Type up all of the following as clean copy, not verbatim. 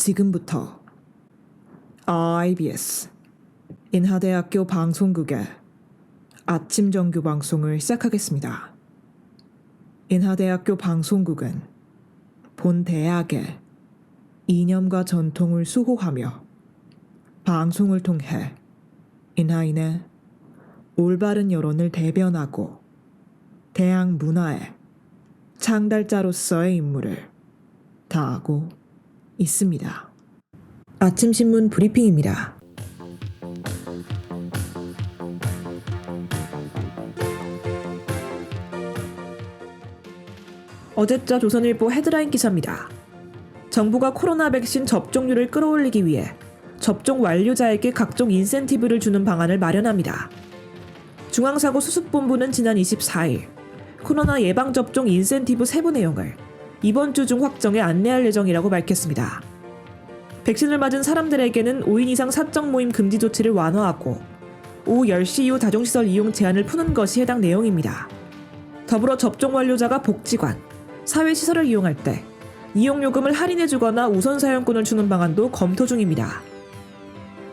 지금부터 IBS 인하대학교 방송국의 아침 정규 방송을 시작하겠습니다. 인하대학교 방송국은 본 대학의 이념과 전통을 수호하며 방송을 통해 인하인의 올바른 여론을 대변하고 대학 문화의 창달자로서의 임무를 다하고 있습니다. 아침 신문 브리핑입니다. 어제자 조선일보 헤드라인 기사입니다. 정부가 코로나 백신 접종률을 끌어올리기 위해 접종 완료자에게 각종 인센티브를 주는 방안을 마련합니다. 중앙사고수습본부는 지난 24일 코로나 예방접종 인센티브 세부 내용을 이번 주 중 확정해 안내할 예정이라고 밝혔습니다. 백신을 맞은 사람들에게는 5인 이상 사적 모임 금지 조치를 완화하고 오후 10시 이후 다중시설 이용 제한을 푸는 것이 해당 내용입니다. 더불어 접종 완료자가 복지관, 사회시설을 이용할 때 이용요금을 할인해주거나 우선 사용권을 주는 방안도 검토 중입니다.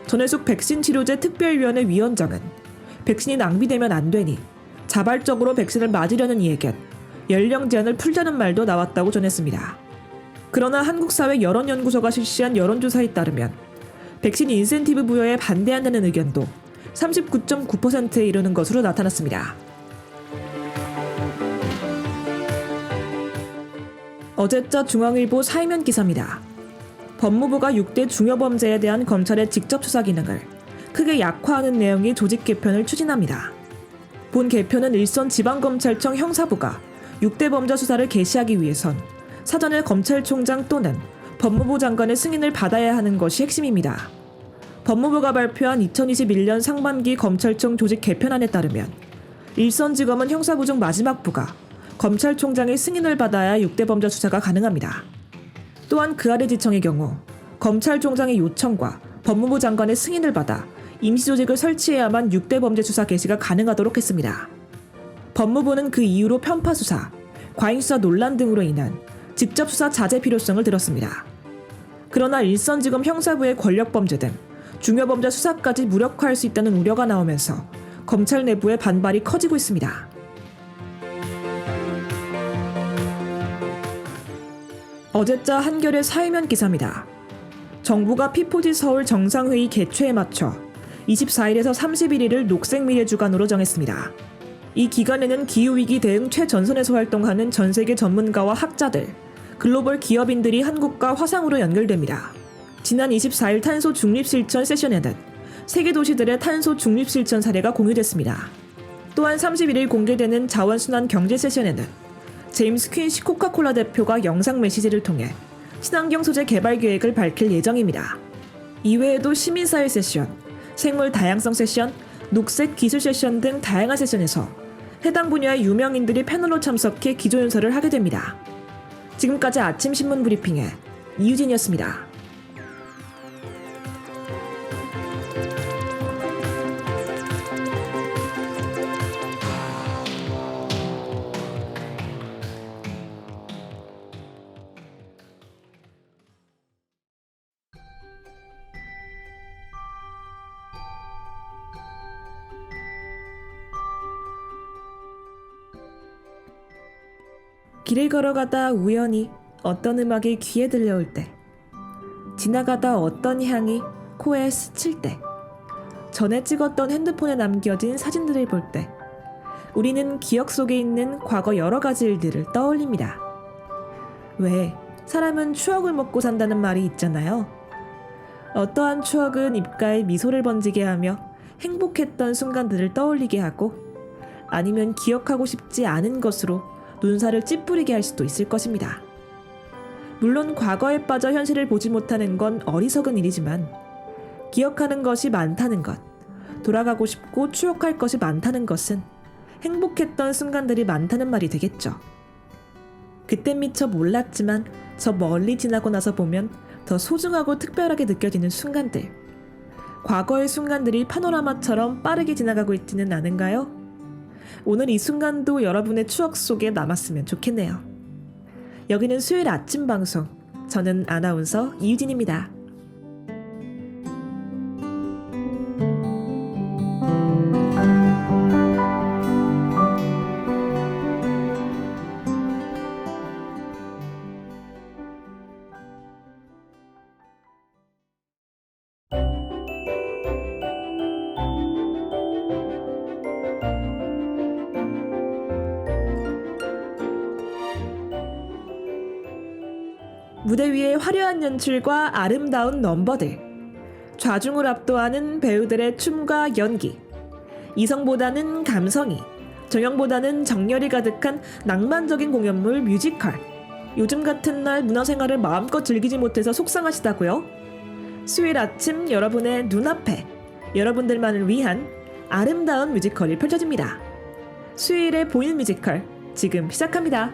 전해숙 백신치료제 특별위원회 위원장은 백신이 낭비되면 안 되니 자발적으로 백신을 맞으려는 이에겐 연령 제한을 풀자는 말도 나왔다고 전했습니다. 그러나 한국사회 여론연구소가 실시한 여론조사에 따르면 백신 인센티브 부여에 반대한다는 의견도 39.9%에 이르는 것으로 나타났습니다. 어제자 중앙일보 사이면 기사입니다. 법무부가 6대 중요범죄에 대한 검찰의 직접 수사 기능을 크게 약화하는 내용의 조직 개편을 추진합니다. 본 개편은 일선 지방검찰청 형사부가 6대 범죄 수사를 개시하기 위해선 사전에 검찰총장 또는 법무부 장관의 승인을 받아야 하는 것이 핵심입니다. 법무부가 발표한 2021년 상반기 검찰청 조직 개편안에 따르면 일선지검은 형사부 중 마지막 부가 검찰총장의 승인을 받아야 6대 범죄 수사가 가능합니다. 또한 그 아래 지청의 경우 검찰총장의 요청과 법무부 장관의 승인을 받아 임시조직을 설치해야만 6대 범죄 수사 개시가 가능하도록 했습니다. 법무부는 그 이후로 편파수사, 과잉수사 논란 등으로 인한 직접 수사 자제 필요성을 들었습니다. 그러나 일선지검 형사부의 권력범죄 등 중요범죄 수사까지 무력화할 수 있다는 우려가 나오면서 검찰 내부의 반발이 커지고 있습니다. 어제자 한겨레 사회면 기사입니다. 정부가 P4G 서울 정상회의 개최에 맞춰 24일에서 31일을 녹색미래주간으로 정했습니다. 이 기간에는 기후위기 대응 최전선에서 활동하는 전세계 전문가와 학자들, 글로벌 기업인들이 한국과 화상으로 연결됩니다. 지난 24일 탄소 중립실천 세션에는 세계 도시들의 탄소 중립실천 사례가 공유됐습니다. 또한 31일 공개되는 자원순환 경제 세션에는 제임스 퀸시 코카콜라 대표가 영상 메시지를 통해 친환경 소재 개발 계획을 밝힐 예정입니다. 이외에도 시민사회 세션, 생물 다양성 세션, 녹색 기술 세션 등 다양한 세션에서 해당 분야의 유명인들이 패널로 참석해 기조연설을 하게 됩니다. 지금까지 아침 신문 브리핑의 이유진이었습니다. 길을 걸어가다 우연히 어떤 음악이 귀에 들려올 때, 지나가다 어떤 향이 코에 스칠 때, 전에 찍었던 핸드폰에 남겨진 사진들을 볼 때, 우리는 기억 속에 있는 과거 여러 가지 일들을 떠올립니다. 왜 사람은 추억을 먹고 산다는 말이 있잖아요. 어떠한 추억은 입가에 미소를 번지게 하며 행복했던 순간들을 떠올리게 하고, 아니면 기억하고 싶지 않은 것으로 눈살을 찌푸리게 할 수도 있을 것입니다. 물론 과거에 빠져 현실을 보지 못하는 건 어리석은 일이지만 기억하는 것이 많다는 것, 돌아가고 싶고 추억할 것이 많다는 것은 행복했던 순간들이 많다는 말이 되겠죠. 그땐 미처 몰랐지만 저 멀리 지나고 나서 보면 더 소중하고 특별하게 느껴지는 순간들. 과거의 순간들이 파노라마처럼 빠르게 지나가고 있지는 않은가요? 오늘 이 순간도 여러분의 추억 속에 남았으면 좋겠네요. 여기는 수요일 아침 방송 저는 아나운서 이유진입니다. 무대 위의 화려한 연출과 아름다운 넘버들, 좌중을 압도하는 배우들의 춤과 연기, 이성보다는 감성이, 정형보다는 정열이 가득한 낭만적인 공연물 뮤지컬. 요즘 같은 날 문화생활을 마음껏 즐기지 못해서 속상하시다고요? 수요일 아침 여러분의 눈앞에 여러분들만을 위한 아름다운 뮤지컬이 펼쳐집니다. 수요일에 보이는 뮤지컬 지금 시작합니다.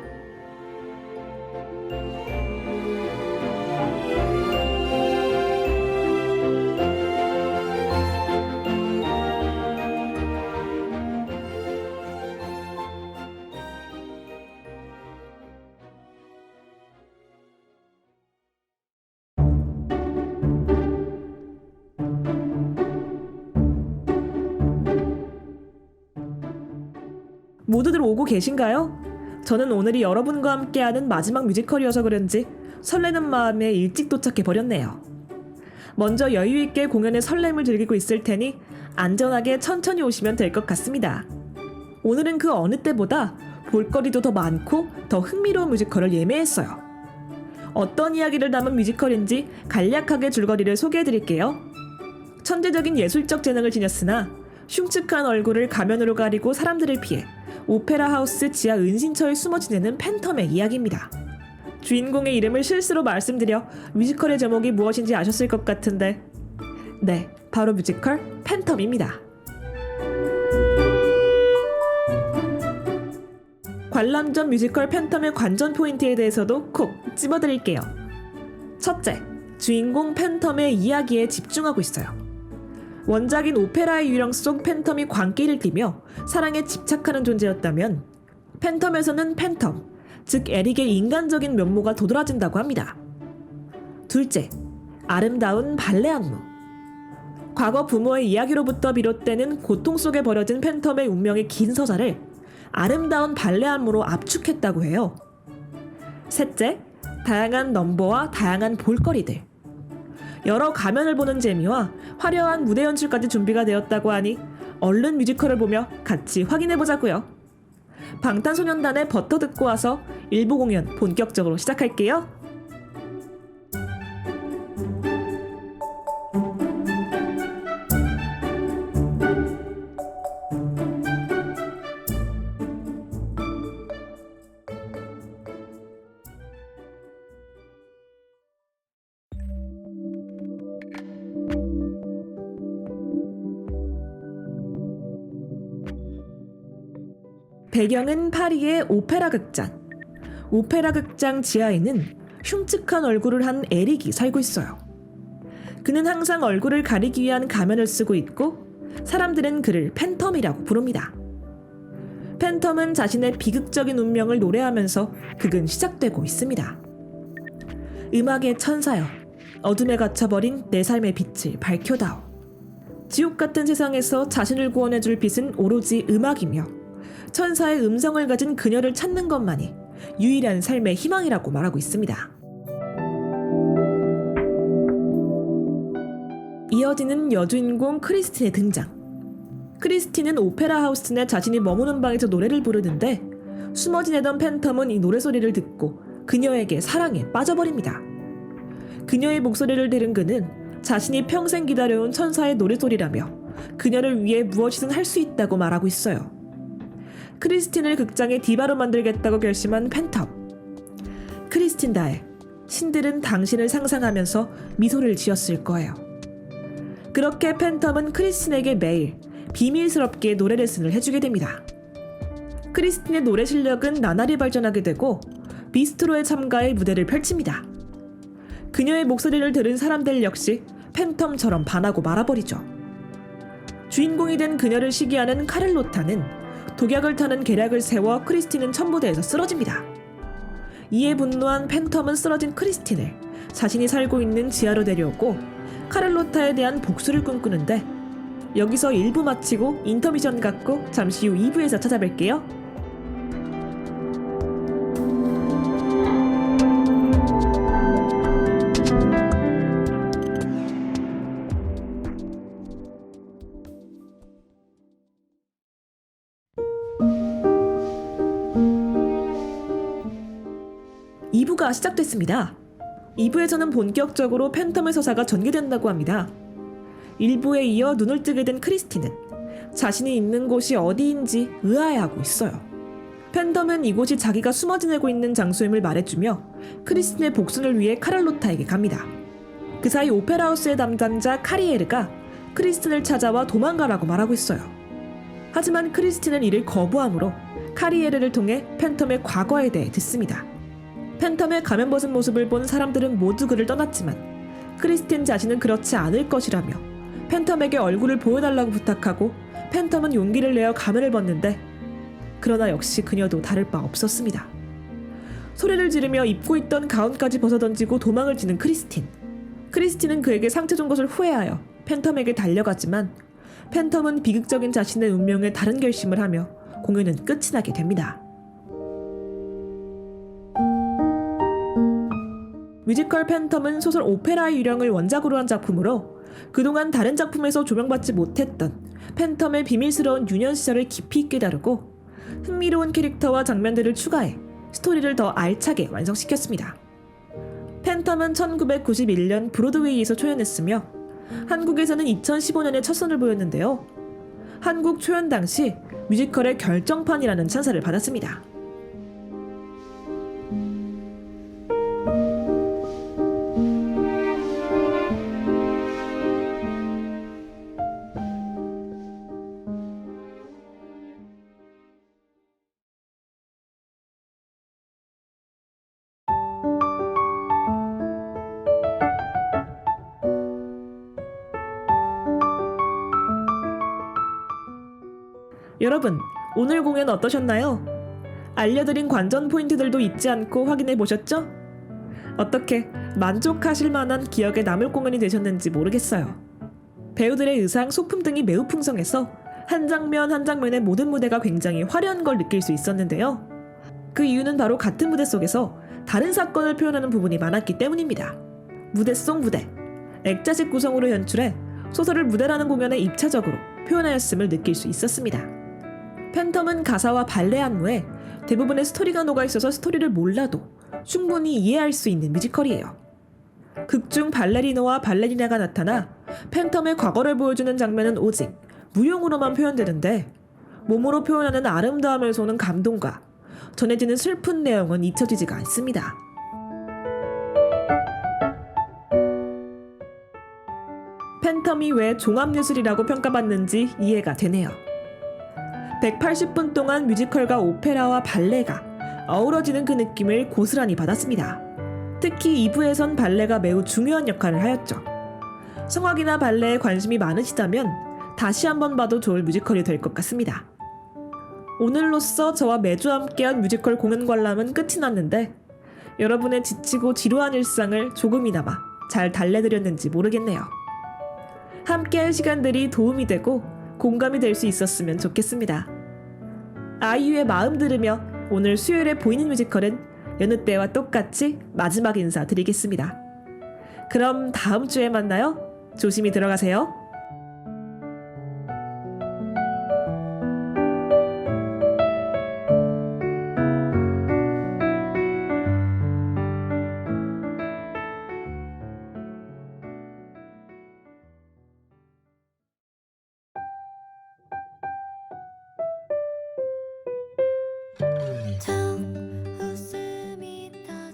모두들 오고 계신가요? 저는 오늘이 여러분과 함께하는 마지막 뮤지컬이어서 그런지 설레는 마음에 일찍 도착해버렸네요. 먼저 여유있게 공연의 설렘을 즐기고 있을 테니 안전하게 천천히 오시면 될 것 같습니다. 오늘은 그 어느 때보다 볼거리도 더 많고 더 흥미로운 뮤지컬을 예매했어요. 어떤 이야기를 담은 뮤지컬인지 간략하게 줄거리를 소개해드릴게요. 천재적인 예술적 재능을 지녔으나 흉측한 얼굴을 가면으로 가리고 사람들을 피해 오페라 하우스 지하 은신처에 숨어 지내는 팬텀의 이야기입니다. 주인공의 이름을 실수로 말씀드려 뮤지컬의 제목이 무엇인지 아셨을 것 같은데, 네, 바로 뮤지컬 팬텀입니다. 관람전 뮤지컬 팬텀의 관전 포인트에 대해서도 콕 집어드릴게요. 첫째, 주인공 팬텀의 이야기에 집중하고 있어요. 원작인 오페라의 유령 속 팬텀이 광기를 띠며 사랑에 집착하는 존재였다면 팬텀에서는 팬텀, 즉 에릭의 인간적인 면모가 도드라진다고 합니다. 둘째, 아름다운 발레 안무. 과거 부모의 이야기로부터 비롯되는 고통 속에 버려진 팬텀의 운명의 긴 서사를 아름다운 발레 안무로 압축했다고 해요. 셋째, 다양한 넘버와 다양한 볼거리들. 여러 가면을 보는 재미와 화려한 무대 연출까지 준비가 되었다고 하니 얼른 뮤지컬을 보며 같이 확인해보자고요. 방탄소년단의 버터 듣고 와서 일부 공연 본격적으로 시작할게요. 배경은 파리의 오페라 극장. 오페라 극장 지하에는 흉측한 얼굴을 한 에릭이 살고 있어요. 그는 항상 얼굴을 가리기 위한 가면을 쓰고 있고 사람들은 그를 팬텀이라고 부릅니다. 팬텀은 자신의 비극적인 운명을 노래하면서 극은 시작되고 있습니다. 음악의 천사여, 어둠에 갇혀버린 내 삶의 빛을 밝혀다오. 지옥 같은 세상에서 자신을 구원해줄 빛은 오로지 음악이며 천사의 음성을 가진 그녀를 찾는 것만이 유일한 삶의 희망이라고 말하고 있습니다. 이어지는 여주인공 크리스틴의 등장. 크리스틴은 오페라 하우스 내 자신이 머무는 방에서 노래를 부르는데 숨어 지내던 팬텀은 이 노래소리를 듣고 그녀에게 사랑에 빠져버립니다. 그녀의 목소리를 들은 그는 자신이 평생 기다려온 천사의 노래소리라며 그녀를 위해 무엇이든 할 수 있다고 말하고 있어요. 크리스틴을 극장의 디바로 만들겠다고 결심한 팬텀. 크리스틴다에 신들은 당신을 상상하면서 미소를 지었을 거예요. 그렇게 팬텀은 크리스틴에게 매일 비밀스럽게 노래 레슨을 해주게 됩니다. 크리스틴의 노래 실력은 나날이 발전하게 되고 비스트로에 참가해 무대를 펼칩니다. 그녀의 목소리를 들은 사람들 역시 팬텀처럼 반하고 말아버리죠. 주인공이 된 그녀를 시기하는 카를로타는 독약을 타는 계략을 세워 크리스틴은 천무대에서 쓰러집니다. 이에 분노한 팬텀은 쓰러진 크리스틴을 자신이 살고 있는 지하로 데려오고 카를로타에 대한 복수를 꿈꾸는데, 여기서 1부 마치고 인터미션 갖고 잠시 후 2부에서 찾아뵐게요. (2부가) 시작됐습니다. 2부에서는 본격적으로 팬텀의 서사가 전개된다고 합니다. 1부에 이어 눈을 뜨게 된 크리스틴은 자신이 있는 곳이 어디인지 의아해하고 있어요. 팬텀은 이곳이 자기가 숨어 지내고 있는 장소임을 말해주며 크리스틴의 복수를 위해 카를로타에게 갑니다. 그 사이 오페라하우스의 담당자 카리에르가 크리스틴을 찾아와 도망가라고 말하고 있어요. 하지만 크리스틴은 이를 거부하므로 카리에르를 통해 팬텀의 과거에 대해 듣습니다. 팬텀의 가면 벗은 모습을 본 사람들은 모두 그를 떠났지만 크리스틴 자신은 그렇지 않을 것이라며 팬텀에게 얼굴을 보여달라고 부탁하고 팬텀은 용기를 내어 가면을 벗는데, 그러나 역시 그녀도 다를 바 없었습니다. 소리를 지르며 입고 있던 가운까지 벗어던지고 도망을 치는 크리스틴. 크리스틴은 그에게 상처 준 것을 후회하여 팬텀에게 달려가지만 팬텀은 비극적인 자신의 운명에 다른 결심을 하며 공연은 끝이 나게 됩니다. 뮤지컬 팬텀은 소설 오페라의 유령을 원작으로 한 작품으로 그동안 다른 작품에서 조명받지 못했던 팬텀의 비밀스러운 유년 시절을 깊이 있게 다루고 흥미로운 캐릭터와 장면들을 추가해 스토리를 더 알차게 완성시켰습니다. 팬텀은 1991년 브로드웨이에서 초연했으며 한국에서는 2015년에 첫 선을 보였는데요. 한국 초연 당시 뮤지컬의 결정판이라는 찬사를 받았습니다. 여러분, 오늘 공연 어떠셨나요? 알려드린 관전 포인트들도 잊지 않고 확인해 보셨죠? 어떻게 만족하실 만한 기억에 남을 공연이 되셨는지 모르겠어요. 배우들의 의상, 소품 등이 매우 풍성해서 한 장면 한 장면의 모든 무대가 굉장히 화려한 걸 느낄 수 있었는데요. 그 이유는 바로 같은 무대 속에서 다른 사건을 표현하는 부분이 많았기 때문입니다. 무대 속 무대, 액자식 구성으로 연출해 소설을 무대라는 공연에 입체적으로 표현하였음을 느낄 수 있었습니다. 팬텀은 가사와 발레 안무에 대부분의 스토리가 녹아있어서 스토리를 몰라도 충분히 이해할 수 있는 뮤지컬이에요. 극중 발레리노와 발레리나가 나타나 팬텀의 과거를 보여주는 장면은 오직 무용으로만 표현되는데, 몸으로 표현하는 아름다움을 쏘는 감동과 전해지는 슬픈 내용은 잊혀지지가 않습니다. 팬텀이 왜 종합예술이라고 평가받는지 이해가 되네요. 180분 동안 뮤지컬과 오페라와 발레가 어우러지는 그 느낌을 고스란히 받았습니다. 특히 2부에선 발레가 매우 중요한 역할을 하였죠. 성악이나 발레에 관심이 많으시다면 다시 한번 봐도 좋을 뮤지컬이 될 것 같습니다. 오늘로써 저와 매주 함께한 뮤지컬 공연 관람은 끝이 났는데, 여러분의 지치고 지루한 일상을 조금이나마 잘 달래드렸는지 모르겠네요. 함께할 시간들이 도움이 되고 공감이 될 수 있었으면 좋겠습니다. 아이유의 마음 들으며 오늘 수요일에 보이는 뮤지컬은 여느 때와 똑같이 마지막 인사 드리겠습니다. 그럼 다음 주에 만나요. 조심히 들어가세요.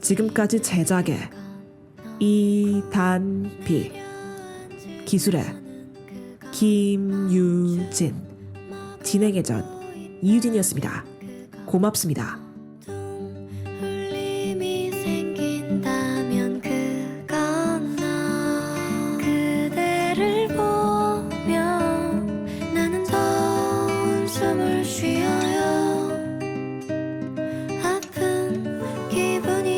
지금까지 제작의 이단비, 기술의 김유진, 진행의 전 이유진이었습니다. 고맙습니다. 기분이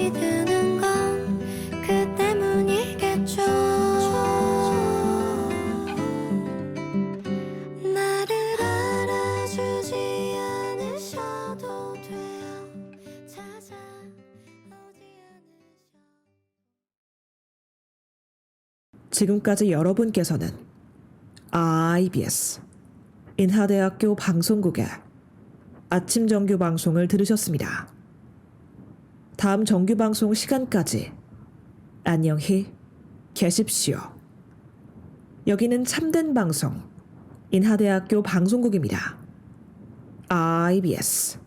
되어 찾아오지 않으셔. 지금까지 여러분께서는 IBS 인하대학교 방송국의 아침 정규 방송을 들으셨습니다. 다음 정규 방송 시간까지 안녕히 계십시오. 여기는 참된 방송 인하대학교 방송국입니다. IBS